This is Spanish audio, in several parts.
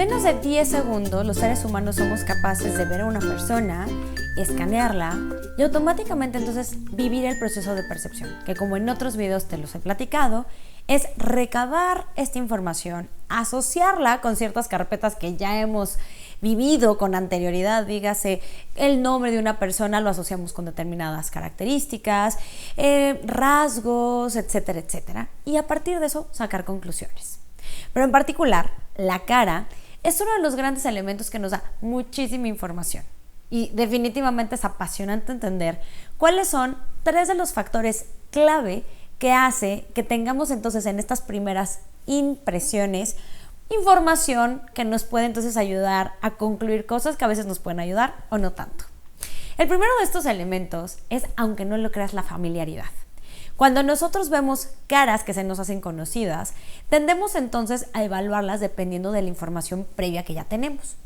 menos de 10 segundos, los seres humanos somos capaces de ver a una persona, escanearla y automáticamente entonces vivir el proceso de percepción, que como en otros videos te los he platicado, es recabar esta información, asociarla con ciertas carpetas que ya hemos vivido con anterioridad, dígase el nombre de una persona lo asociamos con determinadas características, rasgos, etcétera, etcétera, y a partir de eso sacar conclusiones. Pero en particular, la cara es uno de los grandes elementos que nos da muchísima información y definitivamente es apasionante entender cuáles son 3 de los factores clave que hace que tengamos entonces en estas primeras impresiones información que nos puede entonces ayudar a concluir cosas que a veces nos pueden ayudar o no tanto. El primero de estos elementos es, aunque no lo creas, la familiaridad. Cuando nosotros vemos caras que se nos hacen conocidas, tendemos entonces a evaluarlas dependiendo de la información previa que ya tenemos.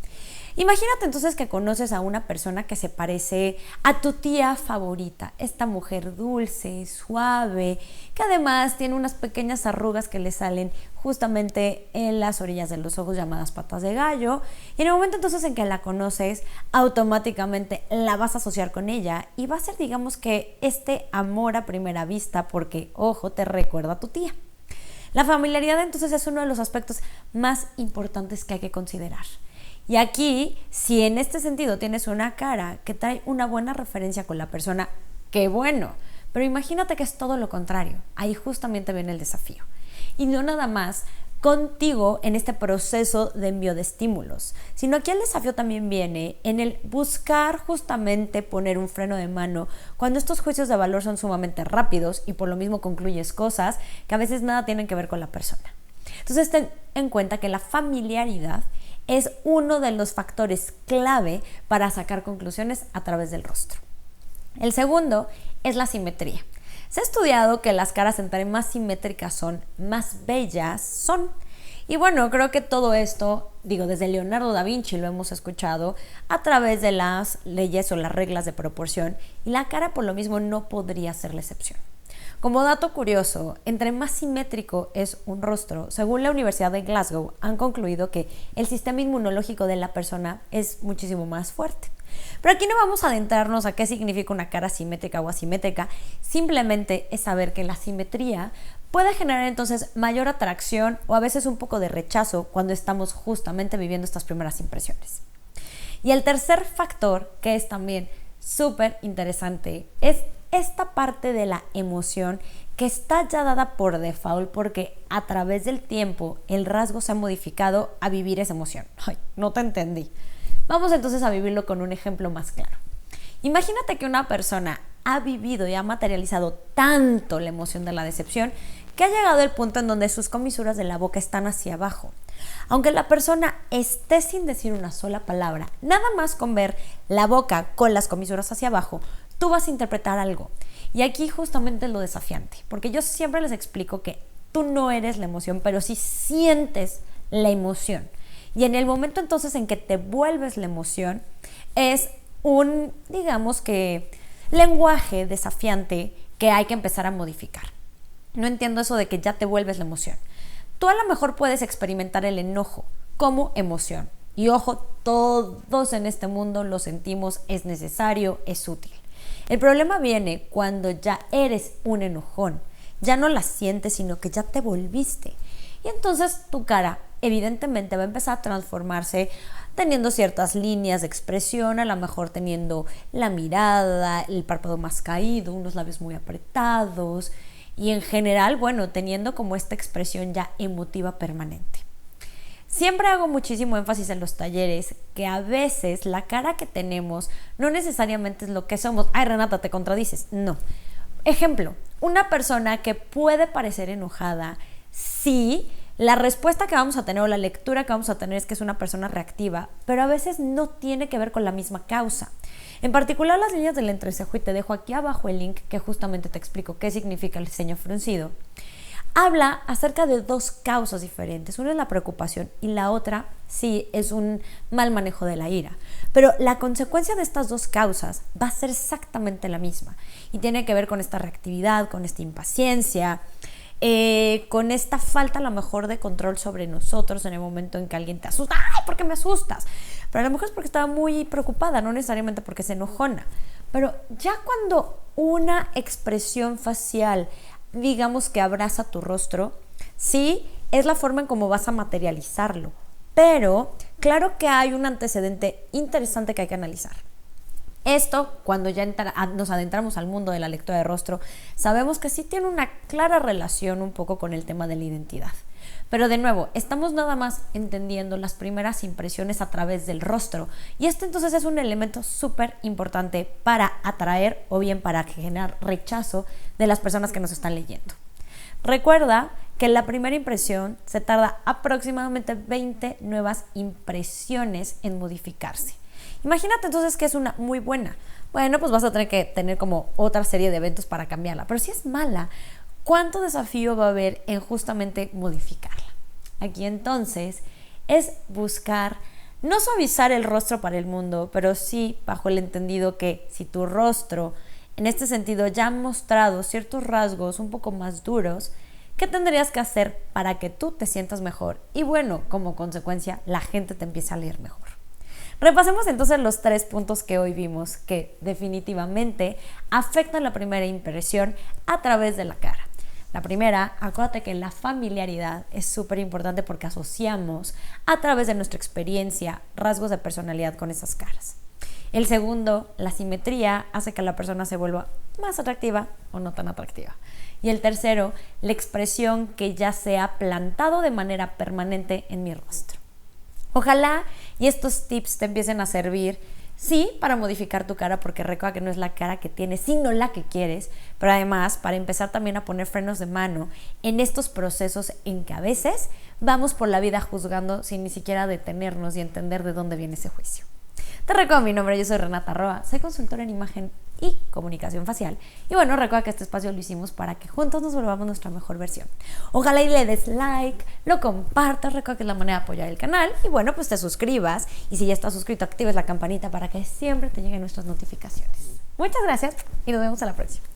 Imagínate entonces que conoces a una persona que se parece a tu tía favorita, esta mujer dulce, suave, que además tiene unas pequeñas arrugas que le salen justamente en las orillas de los ojos llamadas patas de gallo, y en el momento entonces en que la conoces, automáticamente la vas a asociar con ella y va a ser, digamos, que este amor a primera vista porque, ojo, te recuerda a tu tía. La familiaridad entonces es uno de los aspectos más importantes que hay que considerar. Y aquí, si en este sentido tienes una cara que trae una buena referencia con la persona, qué bueno, pero imagínate que es todo lo contrario, ahí justamente viene el desafío. Y no nada más contigo en este proceso de envío de estímulos, sino aquí el desafío también viene en el buscar justamente poner un freno de mano cuando estos juicios de valor son sumamente rápidos y por lo mismo concluyes cosas que a veces nada tienen que ver con la persona. Entonces ten en cuenta que la familiaridad es uno de los factores clave para sacar conclusiones a través del rostro. El segundo es la simetría. Se ha estudiado que las caras entre más simétricas son, más bellas son. Y bueno, creo que todo esto, desde Leonardo da Vinci lo hemos escuchado a través de las leyes o las reglas de proporción, y la cara por lo mismo no podría ser la excepción. Como dato curioso, entre más simétrico es un rostro, según la Universidad de Glasgow, han concluido que el sistema inmunológico de la persona es muchísimo más fuerte. Pero aquí no vamos a adentrarnos a qué significa una cara simétrica o asimétrica, simplemente es saber que la simetría puede generar entonces mayor atracción o a veces un poco de rechazo cuando estamos justamente viviendo estas primeras impresiones. Y el tercer factor, que es también súper interesante, es esta parte de la emoción que está ya dada por default porque a través del tiempo el rasgo se ha modificado a vivir esa emoción. Ay, no te entendí. Vamos entonces a vivirlo con un ejemplo más claro. Imagínate que una persona ha vivido y ha materializado tanto la emoción de la decepción que ha llegado el punto en donde sus comisuras de la boca están hacia abajo. Aunque la persona esté sin decir una sola palabra, nada más con ver la boca con las comisuras hacia abajo, tú vas a interpretar algo. Y aquí justamente es lo desafiante, porque yo siempre les explico que tú no eres la emoción, pero sí sientes la emoción. Y en el momento entonces en que te vuelves la emoción, es un, digamos que, lenguaje desafiante que hay que empezar a modificar. No entiendo eso de que ya te vuelves la emoción. Tú a lo mejor puedes experimentar el enojo como emoción. Y ojo, todos en este mundo lo sentimos, es necesario, es útil. El problema viene cuando ya eres un enojón, ya no la sientes, sino que ya te volviste. Y entonces tu cara evidentemente va a empezar a transformarse teniendo ciertas líneas de expresión, a lo mejor teniendo la mirada, el párpado más caído, unos labios muy apretados y en general, teniendo como esta expresión ya emotiva permanente. Siempre hago muchísimo énfasis en los talleres que a veces la cara que tenemos no necesariamente es lo que somos. Ay, Renata, te contradices. No. Ejemplo, una persona que puede parecer enojada, sí, la respuesta que vamos a tener o la lectura que vamos a tener es que es una persona reactiva, pero a veces no tiene que ver con la misma causa. En particular las líneas del entrecejo, y te dejo aquí abajo el link que justamente te explico qué significa el ceño fruncido. Habla acerca de 2 causas diferentes. Una es la preocupación y la otra, sí, es un mal manejo de la ira. Pero la consecuencia de estas 2 causas va a ser exactamente la misma y tiene que ver con esta reactividad, con esta impaciencia, con esta falta a lo mejor de control sobre nosotros en el momento en que alguien te asusta. ¡Ay, por qué me asustas! Pero a lo mejor es porque estaba muy preocupada, no necesariamente porque se enojona. Pero ya cuando una expresión facial, digamos que abraza tu rostro, sí, es la forma en cómo vas a materializarlo. Pero claro que hay un antecedente interesante que hay que analizar. Esto, cuando ya nos adentramos al mundo de la lectura de rostro, sabemos que sí tiene una clara relación un poco con el tema de la identidad. Pero de nuevo, estamos nada más entendiendo las primeras impresiones a través del rostro. Y este entonces es un elemento súper importante para atraer o bien para generar rechazo de las personas que nos están leyendo. Recuerda que la primera impresión se tarda aproximadamente 20 nuevas impresiones en modificarse. Imagínate entonces que es una muy buena. Bueno, pues vas a tener que tener como otra serie de eventos para cambiarla. Pero si es mala, ¿cuánto desafío va a haber en justamente modificarla? Aquí entonces es buscar no suavizar el rostro para el mundo, pero sí bajo el entendido que si tu rostro en este sentido ya ha mostrado ciertos rasgos un poco más duros, ¿qué tendrías que hacer para que tú te sientas mejor? Y bueno, como consecuencia, la gente te empieza a leer mejor. Repasemos entonces los 3 puntos que hoy vimos que definitivamente afectan la primera impresión a través de la cara. La primera, acuérdate que la familiaridad es súper importante porque asociamos a través de nuestra experiencia rasgos de personalidad con esas caras. El segundo, la simetría hace que la persona se vuelva más atractiva o no tan atractiva. Y el tercero, la expresión que ya se ha plantado de manera permanente en mi rostro. Ojalá y estos tips te empiecen a servir, sí, para modificar tu cara, porque recuerda que no es la cara que tienes, sino la que quieres, pero además para empezar también a poner frenos de mano en estos procesos en que a veces vamos por la vida juzgando sin ni siquiera detenernos y entender de dónde viene ese juicio. Te recuerdo mi nombre, yo soy Renata Roa, soy consultora en imagen y comunicación facial. Y bueno, recuerda que este espacio lo hicimos para que juntos nos volvamos nuestra mejor versión. Ojalá y le des like, lo compartas, recuerda que es la manera de apoyar el canal. Y bueno, pues te suscribas. Y si ya estás suscrito, actives la campanita para que siempre te lleguen nuestras notificaciones. Muchas gracias y nos vemos a la próxima.